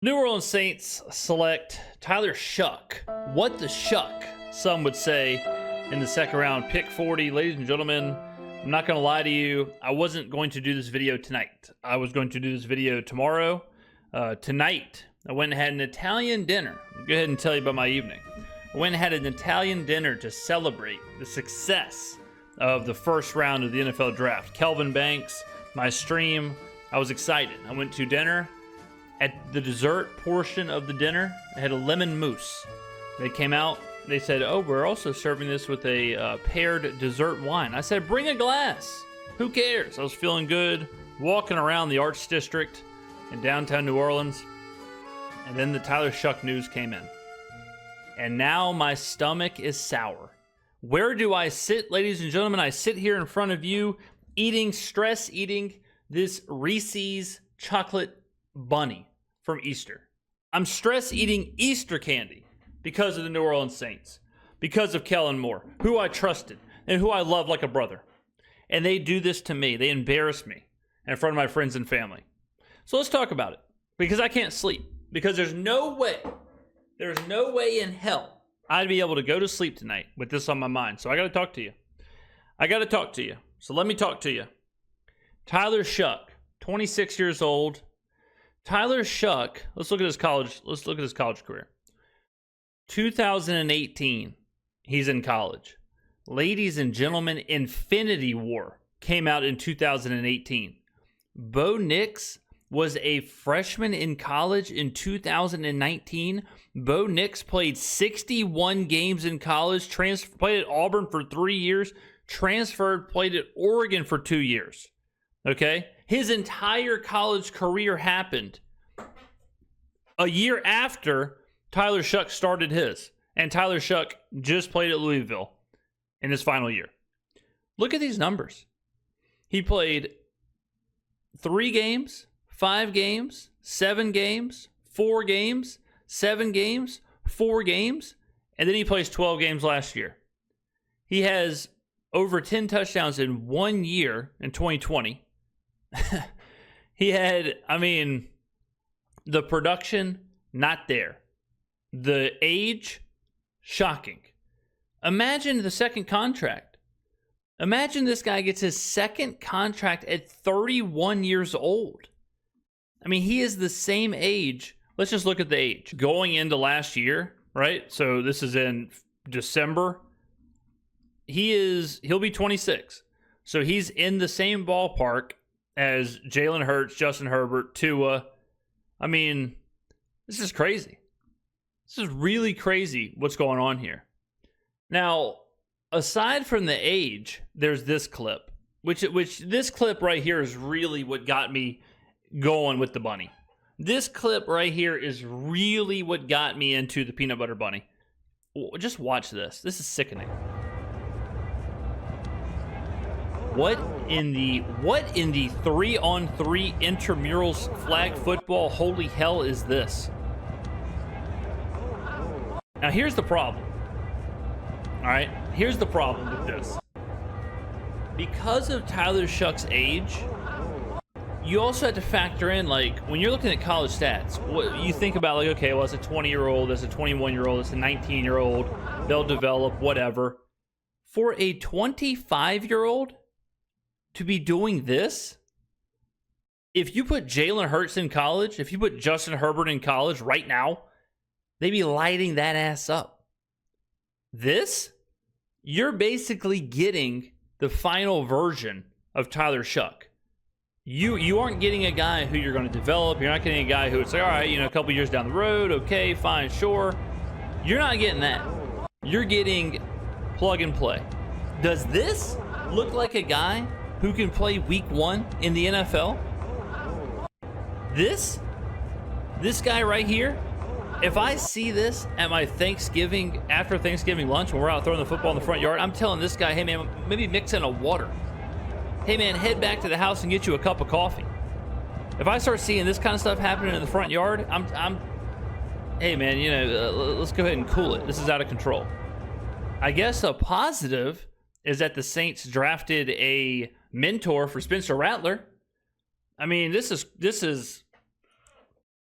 New Orleans Saints select Tyler Shough. What the Shuck, some would say, in the second round. Pick 40. Ladies and gentlemen, I'm not going to lie to you. I wasn't going to do this video tonight. I was going to do this video tomorrow. Tonight, I went and had an Italian dinner. I'll go ahead and tell you about my evening. I went and had an Italian dinner to celebrate the success of the first round of the NFL draft. Kelvin Banks, my stream, I was excited. I went to dinner. At the dessert portion of the dinner, I had a lemon mousse. They came out, they said, oh, we're also serving this with a paired dessert wine. I said, bring a glass. Who cares? I was feeling good, walking around the Arts District in downtown New Orleans, and then the Tyler Shough news came in. And now my stomach is sour. Where do I sit, ladies and gentlemen? I sit here in front of you, stress eating this Reese's chocolate bunny from Easter. I'm stress eating Easter candy because of the New Orleans Saints, because of Kellen Moore, who I trusted and who I love like a brother. And they do this to me. They embarrass me in front of my friends and family. So let's talk about it, because I can't sleep, because there's no way in hell I'd be able to go to sleep tonight with this on my mind. So I got to talk to you. So let me talk to you. Tyler Shough, 26 years old. Tyler Shough, let's look at his college career. 2018, he's in college. Ladies and gentlemen, Infinity War came out in 2018. Bo Nix was a freshman in college in 2019. Bo Nix played 61 games in college, played at Auburn for 3 years, transferred, played at Oregon for 2 years. Okay? His entire college career happened a year after Tyler Shough started his. And Tyler Shough just played at Louisville in his final year. Look at these numbers. He played 3 games, 5 games, 7 games, 4 games, 7 games, 4 games, and then he plays 12 games last year. He has over 10 touchdowns in 1 year in 2020. He had, the production, not there. The age, shocking. Imagine the second contract. Imagine this guy gets his second contract at 31 years old. He is the same age. Let's just look at the age. Going into last year, right? So this is in December. He'll be 26. So he's in the same ballpark as Jalen Hurts, Justin Herbert, Tua. This is crazy. This is really crazy what's going on here. Now, aside from the age, there's this clip, which this clip right here is really what got me going with the bunny. This clip right here is really what got me into the peanut butter bunny. Just watch this. This is sickening. What in the 3-on-3 intramurals flag football holy hell is this? Now here's the problem. All right, here's the problem with this. Because of Tyler Shough's age, you also have to factor in, when you're looking at college stats, what you think about, okay, well, it's a 20-year-old, it's a 21-year-old, it's a 19-year-old, they'll develop, whatever. For a 25-year-old to be doing this, if you put Jalen Hurts in college, if you put Justin Herbert in college right now, they'd be lighting that ass up. This, you're basically getting the final version of Tyler Shough. You aren't getting a guy who you're going to develop. You're not getting a guy who it's all right, a couple years down the road, okay, fine, sure. You're not getting that. You're getting plug and play. Does this look like a guy who can play week 1 in the NFL? This guy right here, if I see this at my after Thanksgiving lunch when we're out throwing the football in the front yard, I'm telling this guy, hey man, maybe mix in a water. Hey man, head back to the house and get you a cup of coffee. If I start seeing this kind of stuff happening in the front yard, hey man, let's go ahead and cool it. This is out of control. I guess a positive is that the Saints drafted a mentor for Spencer Rattler. This is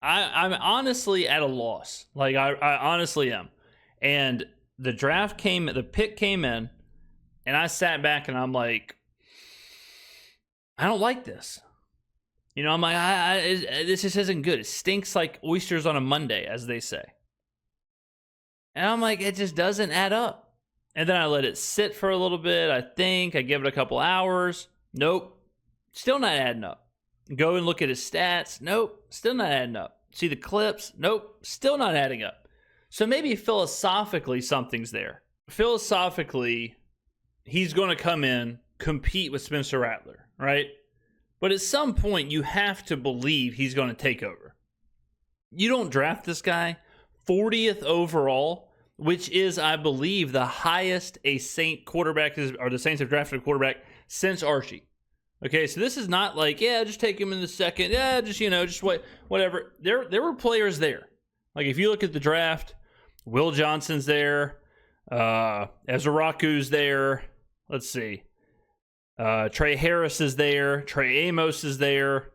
I'm honestly at a loss. Like, I honestly am. And the pick came in, and I sat back and I'm like, I don't like this. You know, I'm like, this just isn't good. It stinks like oysters on a Monday, as they say. And I'm like, it just doesn't add up. And then I let it sit for a little bit. I give it a couple hours. Nope. Still not adding up. Go and look at his stats. Nope. Still not adding up. See the clips. Nope. Still not adding up. So maybe philosophically something's there. Philosophically, he's going to come in, compete with Spencer Rattler, right? But at some point, you have to believe he's going to take over. You don't draft this guy 40th overall, which is, I believe, the highest a Saint quarterback is, or the Saints have drafted a quarterback since Archie. Okay, so this is not like, yeah, just take him in the second. Yeah, just whatever. There were players there. Like, if you look at the draft, Will Johnson's there. Ezra Raku's there. Let's see. Trey Harris is there. Trey Amos is there.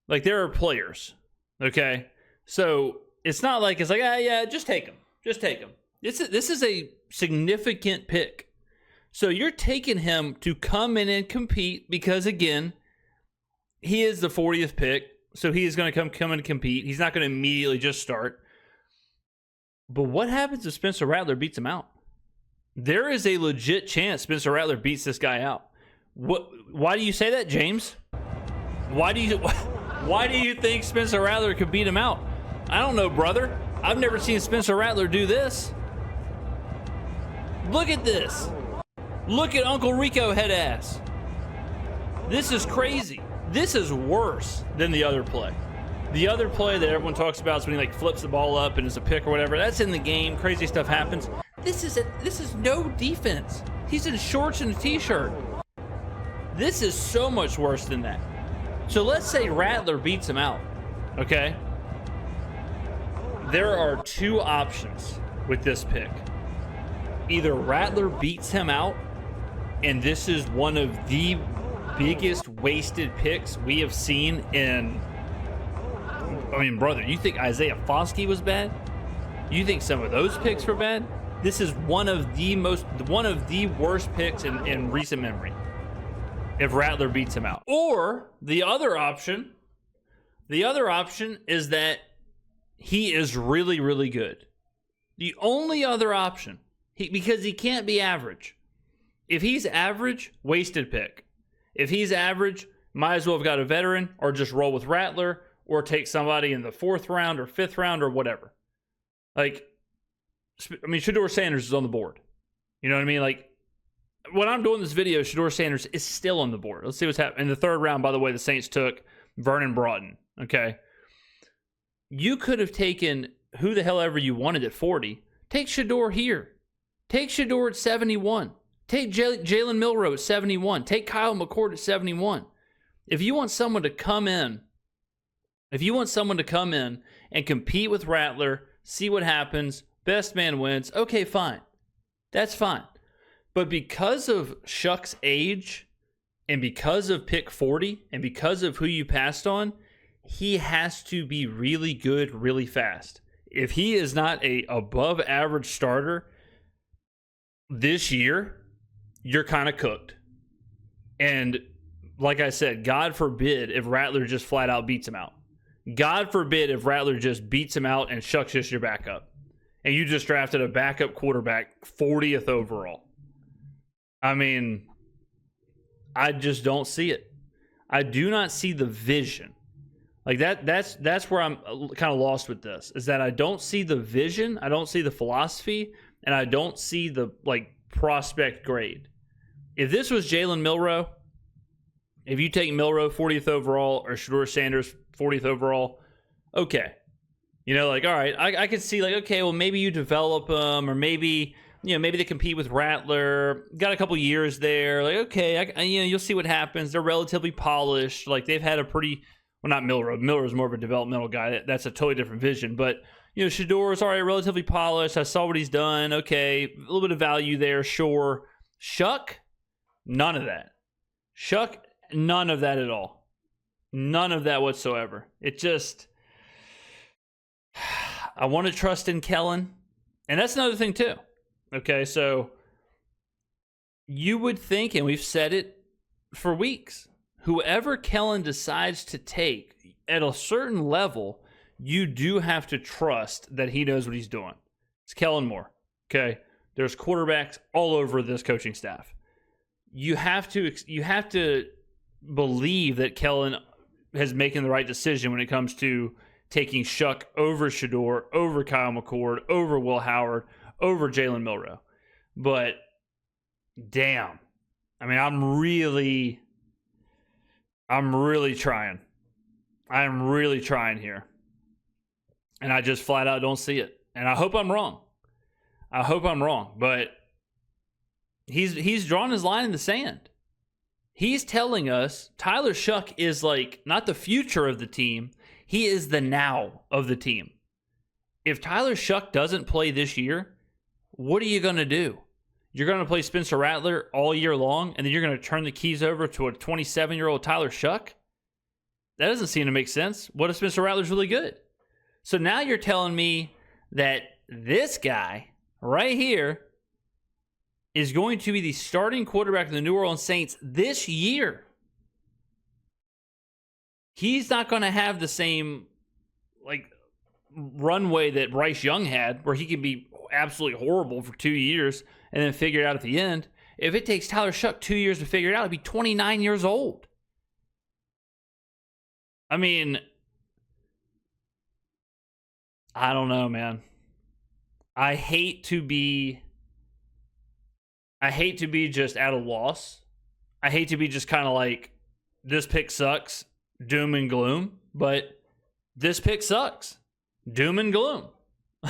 Like, there are players. Okay? So, it's not like, it's like, yeah, just take him. Just take him. This is a significant pick. So you're taking him to come in and compete because, again, he is the 40th pick. So he is going to come and compete. He's not going to immediately just start. But what happens if Spencer Rattler beats him out? There is a legit chance Spencer Rattler beats this guy out. Why do you say that, James? Why do you think Spencer Rattler could beat him out? I don't know, brother. I've never seen Spencer Rattler do this. Look at this. Look at Uncle Rico head ass. This is crazy. This is worse than the other play. The other play that everyone talks about is when he like flips the ball up and it's a pick or whatever. That's in the game. Crazy stuff happens. This is no defense. He's in shorts and a t-shirt. This is so much worse than that. So let's say Rattler beats him out. Okay? There are two options with this pick. Either Rattler beats him out, and this is one of the biggest wasted picks we have seen in... I mean, brother, you think Isaiah Foskey was bad? You think some of those picks were bad? This is one of the worst picks in recent memory. If Rattler beats him out. Or the other option is that he is really, really good. The only other option, because he can't be average. If he's average, wasted pick. If he's average, might as well have got a veteran or just roll with Rattler or take somebody in the 4th round or 5th round or whatever. Like, I mean, Shedeur Sanders is on the board. You know what I mean? Like, when I'm doing this video, Shedeur Sanders is still on the board. Let's see what's happening. In the 3rd round, by the way, the Saints took Vernon Broughton. Okay. You could have taken who the hell ever you wanted at 40. Take Shedeur here. Take Shedeur at 71. Take Jalen Milroe at 71. Take Kyle McCord at 71. If you want someone to come in, and compete with Rattler, see what happens, best man wins, okay, fine. That's fine. But because of Shuck's age, and because of pick 40, and because of who you passed on, he has to be really good really fast. If he is not a above average starter this year, you're kind of cooked. And like I said, God forbid if Rattler just flat out beats him out. God forbid if Rattler just beats him out and Shuck's just your backup. And you just drafted a backup quarterback 40th overall. I mean, I just don't see it. I do not see the vision. Like that's where I'm kind of lost with this, is that I don't see the vision, I don't see the philosophy, and I don't see the like prospect grade. If this was Jalen Milroe, if you take Milroe 40th overall or Shedeur Sanders 40th overall, okay. You know, like, all right, I can see like, okay, well, maybe you develop them, or maybe, you know, maybe they compete with Rattler, got a couple years there. Like, okay, you know, you'll see what happens. They're relatively polished. Like, they've had a pretty, well, not Milroe. Milroe's more of a developmental guy. That's a totally different vision. But, you know, Shedeur's already relatively polished. I saw what he's done. Okay, a little bit of value there, sure. Shuck, none of that. Shuck, none of that at all. None of that whatsoever. It just, I want to trust in Kellen. And that's another thing too. Okay, so you would think, and we've said it for weeks, whoever Kellen decides to take at a certain level, you do have to trust that he knows what he's doing. It's Kellen Moore. Okay, there's quarterbacks all over this coaching staff. You have to believe that Kellen has making the right decision when it comes to taking Shuck over Shedeur, over Kyle McCord, over Will Howard, over Jalen Milroe. But damn, I mean, I'm really trying. I'm really trying here. And I just flat out don't see it. And I hope I'm wrong. But he's drawn his line in the sand. He's telling us Tyler Shough is like not the future of the team. He is the now of the team. If Tyler Shough doesn't play this year, what are you going to do? You're going to play Spencer Rattler all year long, and then you're going to turn the keys over to a 27-year-old Tyler Shough? That doesn't seem to make sense. What if Spencer Rattler's really good? So now you're telling me that this guy right here is going to be the starting quarterback of the New Orleans Saints this year. He's not going to have the same runway that Bryce Young had, where he can be absolutely horrible for 2 years and then figure it out at the end. If it takes Tyler Shough 2 years to figure it out, he'd be 29 years old. I mean, I don't know, man. I hate to be just at a loss. I hate to be just kind of like, this pick sucks, doom and gloom, but this pick sucks, doom and gloom.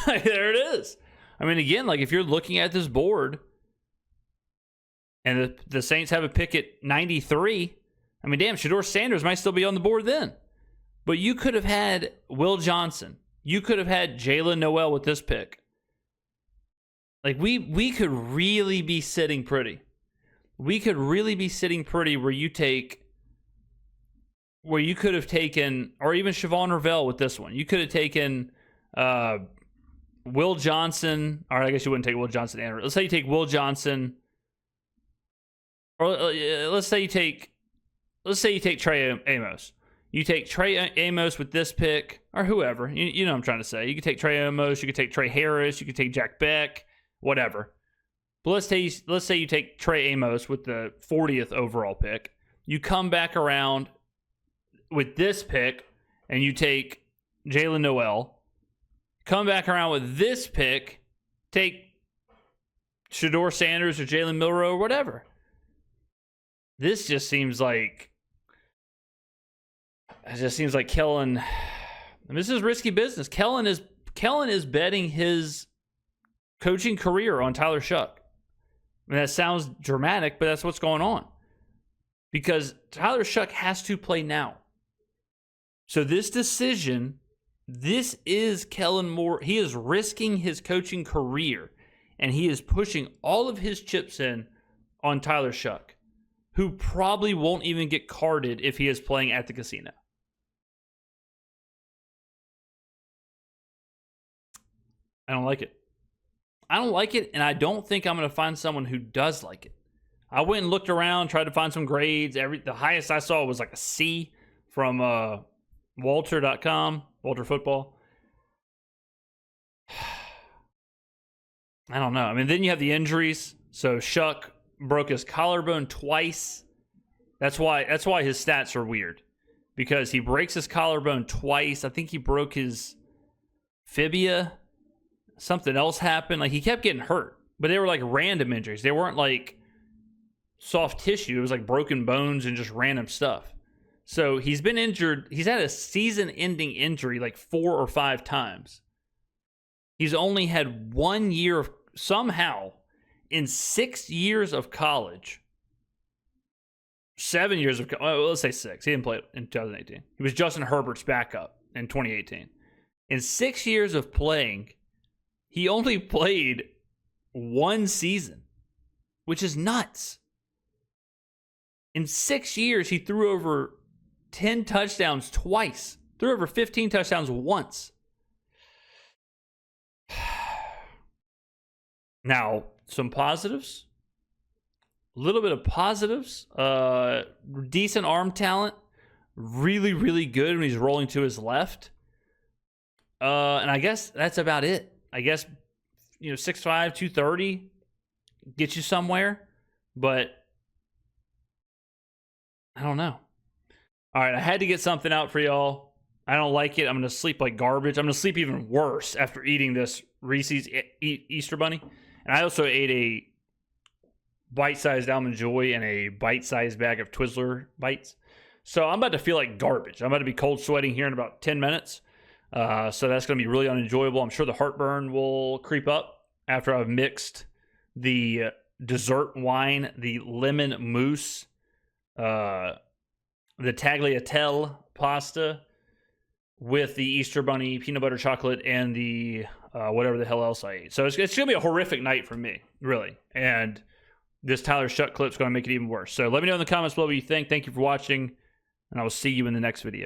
There it is. I mean, again, like if you're looking at this board and the Saints have a pick at 93, I mean, damn, Shedeur Sanders might still be on the board then. But you could have had Will Johnson. You could have had Jalen Noel with this pick. Like, we could really be sitting pretty. We could really be sitting pretty where you could have taken, or even Siobhan Ravel with this one. You could have taken Will Johnson. Or I guess you wouldn't take Will Johnson. Let's say you take Will Johnson. Or let's say you take Trey Amos. You take Trey Amos with this pick, or whoever. You know what I'm trying to say. You could take Trey Amos. You could take Trey Harris. You could take Jack Beck. Whatever. But let's say you take Trey Amos with the 40th overall pick. You come back around with this pick, and you take Jalen Noel. Come back around with this pick, take Shedeur Sanders or Jalen Milroe or whatever. This just seems like Kellen. This is risky business. Kellen is betting his coaching career on Tyler Shough. I mean, that sounds dramatic, but that's what's going on. Because Tyler Shough has to play now. So this decision, this is Kellen Moore. He is risking his coaching career, and he is pushing all of his chips in on Tyler Shough, who probably won't even get carded if he is playing at the casino. I don't like it, and I don't think I'm going to find someone who does like it. I went and looked around, tried to find some grades. The highest I saw was like a C from Walter.com, Walter Football. I don't know. I mean, then you have the injuries. So Shuck broke his collarbone twice. That's why his stats are weird, because he breaks his collarbone twice. I think he broke his fibia. Something else happened. Like, he kept getting hurt, but they were like random injuries. They weren't like soft tissue. It was like broken bones and just random stuff. So he's been injured. He's had a season-ending injury like 4 or 5 times. He's only had 1 year of, somehow, in 6 years of college, 7 years of, well, let's say 6. He didn't play in 2018. He was Justin Herbert's backup in 2018. In 6 years of playing, he only played 1 season, which is nuts. In 6 years, he threw over 10 touchdowns twice. Threw over 15 touchdowns once. Now, some positives. A little bit of positives. Decent arm talent. Really, really good when he's rolling to his left. And I guess that's about it. I guess, 6'5", 230 gets you somewhere. But I don't know. All right, I had to get something out for y'all. I don't like it. I'm going to sleep like garbage. I'm going to sleep even worse after eating this Reese's Easter Bunny. And I also ate a bite-sized Almond Joy and a bite-sized bag of Twizzler bites. So I'm about to feel like garbage. I'm about to be cold sweating here in about 10 minutes. So that's going to be really unenjoyable. I'm sure the heartburn will creep up after I've mixed the dessert wine, the lemon mousse, the tagliatelle pasta with the Easter Bunny peanut butter chocolate and the whatever the hell else I ate. So it's going to be a horrific night for me, really. And this Tyler Shough clip is going to make it even worse. So let me know in the comments below what you think. Thank you for watching, and I will see you in the next video.